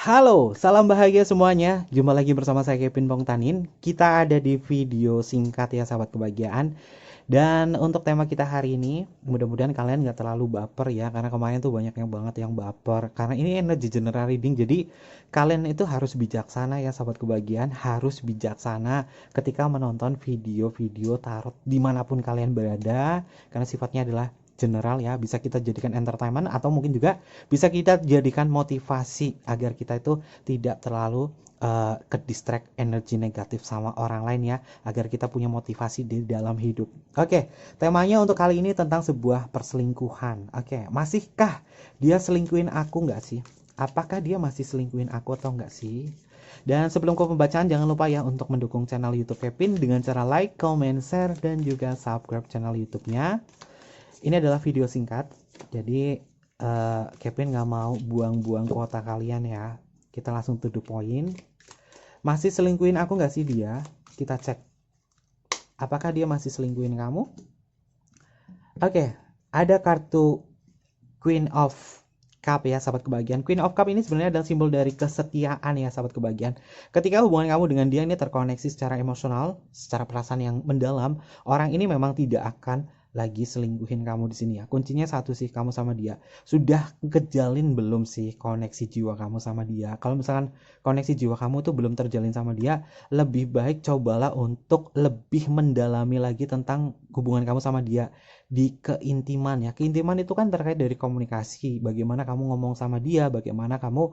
Halo, salam bahagia semuanya. Jumpa lagi bersama saya Kevin Bongtanin. Kita ada di video singkat ya sahabat kebahagiaan. Dan untuk tema kita hari ini, mudah-mudahan kalian gak terlalu baper ya. Karena kemarin tuh banyak yang banget yang baper. Karena ini energy general reading, jadi kalian itu harus bijaksana ya sahabat kebahagiaan. Harus bijaksana ketika menonton video-video tarot dimanapun kalian berada. Karena sifatnya adalah general ya, bisa kita jadikan entertainment atau mungkin juga bisa kita jadikan motivasi agar kita itu tidak terlalu ke distract energi negatif sama orang lain ya, agar kita punya motivasi di dalam hidup. Oke, temanya untuk kali ini tentang sebuah perselingkuhan. Oke, masihkah dia selingkuhin aku nggak sih? Apakah dia masih selingkuhin aku atau nggak sih? Dan sebelum ke pembacaan, jangan lupa ya untuk mendukung channel YouTube Kevin dengan cara like, comment, share, dan juga subscribe channel YouTube-nya. Ini adalah video singkat, jadi Kevin nggak mau buang-buang kuota kalian ya. Kita langsung to the point. Masih selingkuhin aku nggak sih dia? Kita cek. Apakah dia masih selingkuhin kamu? Oke, ada kartu Queen of Cup ya sahabat kebahagiaan. Queen of Cup ini sebenarnya adalah simbol dari kesetiaan ya sahabat kebahagiaan. Ketika hubungan kamu dengan dia ini terkoneksi secara emosional, secara perasaan yang mendalam, orang ini memang tidak akan lagi selingkuhin kamu di sini ya. Kuncinya satu sih, kamu sama dia sudah kejalin belum sih koneksi jiwa kamu sama dia? Kalau misalkan koneksi jiwa kamu tuh belum terjalin sama dia, lebih baik cobalah untuk lebih mendalami lagi tentang hubungan kamu sama dia di keintiman ya. Keintiman itu kan terkait dari komunikasi, bagaimana kamu ngomong sama dia, bagaimana kamu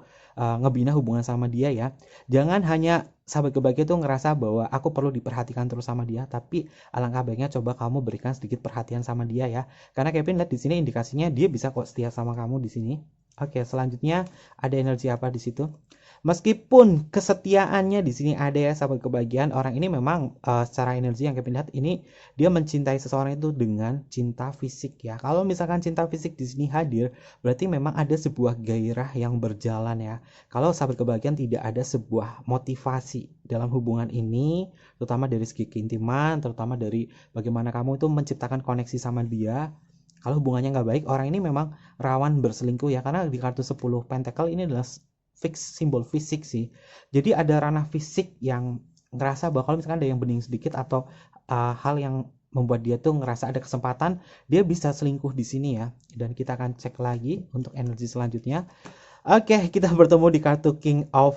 ngebina hubungan sama dia ya. Jangan hanya sahabat kebahagiaan tuh ngerasa bahwa aku perlu diperhatikan terus sama dia, tapi alangkah baiknya coba kamu berikan sedikit perhatian sama dia ya. Karena Kevin lihat di sini indikasinya dia bisa kok setia sama kamu di sini. Oke, selanjutnya ada energi apa di situ? Meskipun kesetiaannya di sini ada ya sahabat kebahagiaan, orang ini memang secara energi yang Kevin lihat ini dia mencintai seseorang itu dengan cinta fisik ya. Kalau misalkan cinta fisik di sini hadir, berarti memang ada sebuah gairah yang berjalan ya. Kalau sahabat kebahagiaan tidak ada sebuah motivasi dalam hubungan ini, terutama dari segi keintiman, terutama dari bagaimana kamu itu menciptakan koneksi sama dia. Kalau hubungannya nggak baik, orang ini memang rawan berselingkuh ya. Karena di kartu 10 pentacle ini adalah fix simbol fisik sih. Jadi ada ranah fisik yang ngerasa bahwa kalau misalkan ada yang bening sedikit atau hal yang membuat dia tuh ngerasa ada kesempatan, dia bisa selingkuh di sini ya. Dan kita akan cek lagi untuk energi selanjutnya. Oke, kita bertemu di kartu King of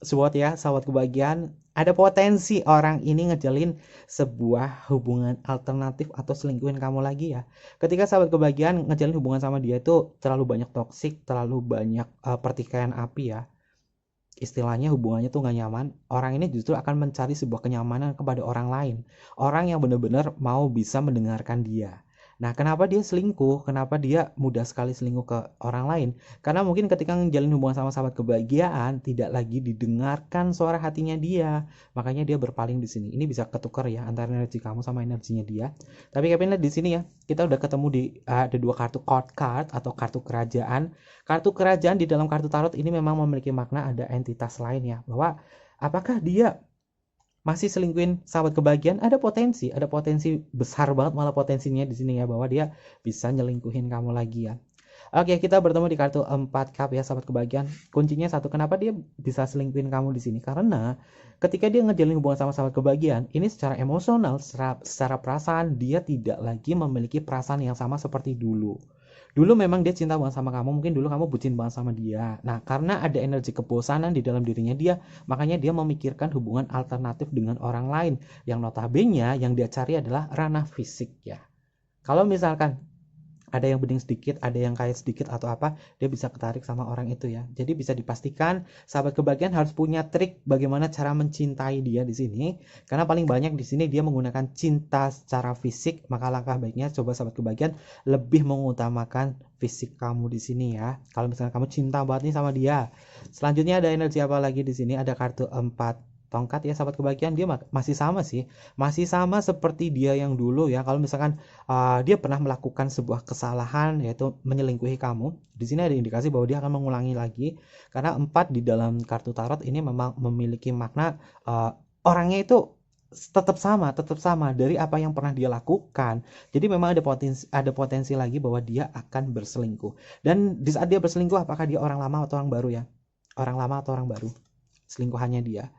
Swords ya, sahabat kebahagiaan. Ada potensi orang ini ngejalin sebuah hubungan alternatif atau selingkuhin kamu lagi ya. Ketika sahabat kebahagiaan ngejalin hubungan sama dia itu terlalu banyak toksik, terlalu banyak pertikaian api ya. Istilahnya hubungannya tuh gak nyaman. Orang ini justru akan mencari sebuah kenyamanan kepada orang lain. Orang yang benar-benar mau bisa mendengarkan dia. Nah, kenapa dia selingkuh? Kenapa dia mudah sekali selingkuh ke orang lain? Karena mungkin ketika menjalin hubungan sama sahabat kebahagiaan, tidak lagi didengarkan suara hatinya dia. Makanya dia berpaling di sini. Ini bisa ketukar ya antara energi kamu sama energinya dia. Tapi Kevin lihat di sini ya, kita udah ketemu di ada dua kartu court card atau kartu kerajaan. Kartu kerajaan di dalam kartu tarot ini memang memiliki makna ada entitas lain ya, bahwa apakah dia masih selingkuhin sahabat kebahagiaan? Ada potensi besar banget malah potensinya di sini ya, bahwa dia bisa nyelingkuhin kamu lagi ya. Oke, kita bertemu di kartu 4 cup ya sahabat kebahagiaan. Kuncinya satu, kenapa dia bisa selingkuhin kamu di sini? Karena ketika dia ngejalin hubungan sama sahabat kebahagiaan, ini secara emosional, secara perasaan dia tidak lagi memiliki perasaan yang sama seperti dulu. Dulu memang dia cinta banget sama kamu, mungkin dulu kamu bucin banget sama dia. Nah, karena ada energi kebosanan di dalam dirinya dia, makanya dia memikirkan hubungan alternatif dengan orang lain. Yang notabene yang dia cari adalah ranah fisik ya. Kalau misalkan ada yang bening sedikit, ada yang kaya sedikit atau apa, dia bisa ketarik sama orang itu ya. Jadi bisa dipastikan sahabat kebahagiaan harus punya trik bagaimana cara mencintai dia di sini. Karena paling banyak di sini dia menggunakan cinta secara fisik, maka langkah baiknya coba sahabat kebahagiaan lebih mengutamakan fisik kamu di sini ya. Kalau misalnya kamu cinta banget nih sama dia. Selanjutnya ada energi apa lagi di sini? Ada kartu 4 tongkat ya sahabat kebahagiaan. Dia masih sama sih, masih sama seperti dia yang dulu ya. Kalau misalkan dia pernah melakukan sebuah kesalahan yaitu menyelingkuhi kamu, di sini ada indikasi bahwa dia akan mengulangi lagi. Karena 4 di dalam kartu tarot ini memang memiliki makna orangnya itu tetap sama dari apa yang pernah dia lakukan. Jadi memang ada potensi lagi bahwa dia akan berselingkuh. Dan di saat dia berselingkuh, apakah dia orang lama atau orang baru ya? orang lama atau orang baru selingkuhannya dia.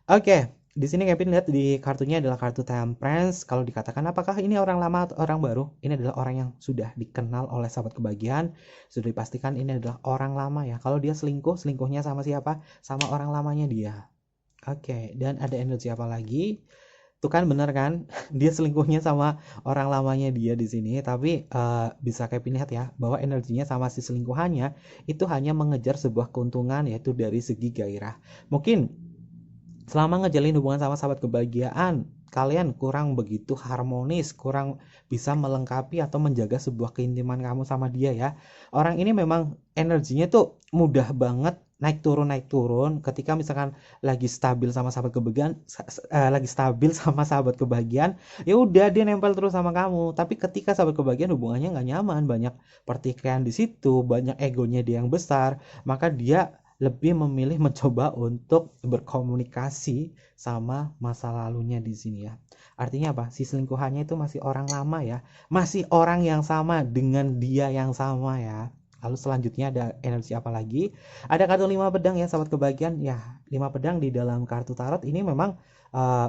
Oke, di sini Kevin lihat di kartunya adalah kartu Temperance. Kalau dikatakan apakah ini orang lama atau orang baru? Ini adalah orang yang sudah dikenal oleh sahabat kebahagiaan. Sudah dipastikan ini adalah orang lama ya. Kalau dia selingkuh, selingkuhnya sama siapa? Sama orang lamanya dia. Oke, dan ada energi apa lagi? Tuh kan bener kan? Dia selingkuhnya sama orang lamanya dia di sini, tapi bisa Kevin lihat ya bahwa energinya sama si selingkuhannya itu hanya mengejar sebuah keuntungan, yaitu dari segi gairah. Mungkin selama ngejalin hubungan sama sahabat kebahagiaan, kalian kurang begitu harmonis, kurang bisa melengkapi atau menjaga sebuah keintiman kamu sama dia ya. Orang ini memang energinya tuh mudah banget naik turun. Ketika misalkan lagi stabil sama sahabat kebahagiaan, ya udah dia nempel terus sama kamu. Tapi ketika sahabat kebahagiaan hubungannya nggak nyaman, banyak pertikaian di situ, banyak egonya dia yang besar, maka dia lebih memilih mencoba untuk berkomunikasi sama masa lalunya di sini ya. Artinya apa? Si selingkuhannya itu masih orang lama ya, masih orang yang sama dengan dia yang sama ya. Lalu selanjutnya ada energi apa lagi? Ada kartu 5 pedang ya, sahabat kebahagiaan. Ya, 5 pedang di dalam kartu tarot ini memang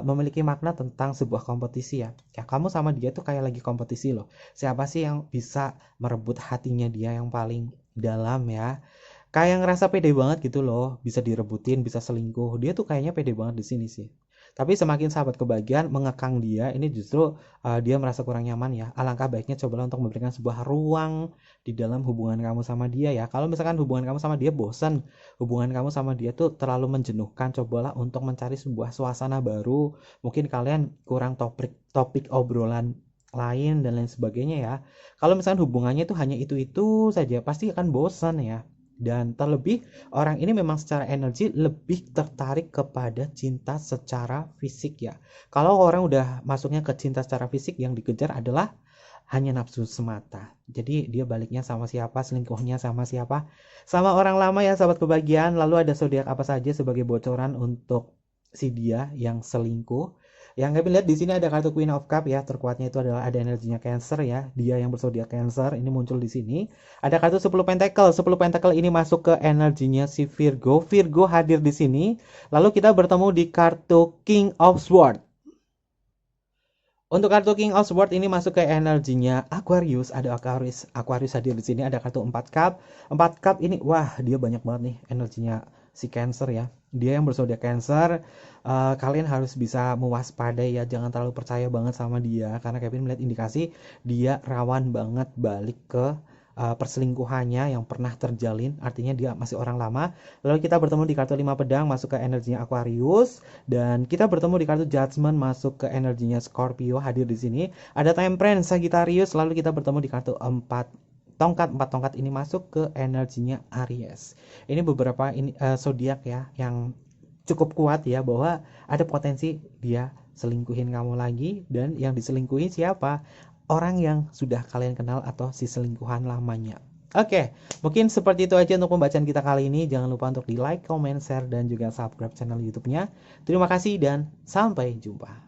memiliki makna tentang sebuah kompetisi ya. Ya, kamu sama dia tuh kayak lagi kompetisi loh. Siapa sih yang bisa merebut hatinya dia yang paling dalam ya? Kayak ngerasa pede banget gitu loh, bisa direbutin, bisa selingkuh. Dia tuh kayaknya pede banget di sini sih. Tapi semakin sahabat kebahagiaan mengekang dia, ini justru dia merasa kurang nyaman ya. Alangkah baiknya cobalah untuk memberikan sebuah ruang di dalam hubungan kamu sama dia ya. Kalau misalkan hubungan kamu sama dia bosan, hubungan kamu sama dia tuh terlalu menjenuhkan, cobalah untuk mencari sebuah suasana baru. Mungkin kalian kurang topik obrolan lain dan lain sebagainya ya. Kalau misalkan hubungannya tuh hanya itu-itu saja, pasti akan bosan ya. Dan terlebih orang ini memang secara energi lebih tertarik kepada cinta secara fisik ya. Kalau orang udah masuknya ke cinta secara fisik, yang dikejar adalah hanya nafsu semata. Jadi dia baliknya sama siapa, selingkuhnya sama siapa? Sama orang lama ya, sahabat kebahagiaan. Lalu ada zodiak apa saja sebagai bocoran untuk si dia yang selingkuh? Yang kalian lihat di sini ada kartu Queen of Cup ya, terkuatnya itu adalah ada energinya Cancer ya. Dia yang berzodiak Cancer ini muncul di sini. Ada kartu 10 Pentacle. 10 Pentacle ini masuk ke energinya si Virgo. Virgo hadir di sini. Lalu kita bertemu di kartu King of Swords. Untuk kartu King of Swords ini masuk ke energinya Aquarius. Ada Aquarius hadir di sini. Ada kartu 4 Cup. 4 Cup ini wah, dia banyak banget nih energinya si Cancer ya. Dia yang berzodiak Cancer. Kalian harus bisa mewaspadai ya, jangan terlalu percaya banget sama dia, karena Kevin melihat indikasi dia rawan banget balik ke perselingkuhannya yang pernah terjalin, artinya dia masih orang lama. Lalu kita bertemu di kartu 5 pedang masuk ke energinya Aquarius, dan kita bertemu di kartu Judgment masuk ke energinya Scorpio hadir di sini. Ada Temperance Sagittarius, lalu kita bertemu di kartu 4 tongkat. 4 tongkat ini masuk ke energinya Aries. Ini beberapa zodiak ya yang cukup kuat ya, bahwa ada potensi dia selingkuhin kamu lagi, dan yang diselingkuhi siapa? Orang yang sudah kalian kenal atau si selingkuhan lamanya. Oke, mungkin seperti itu aja untuk pembacaan kita kali ini. Jangan lupa untuk di like, comment, share, dan juga subscribe channel YouTube-nya. Terima kasih dan sampai jumpa.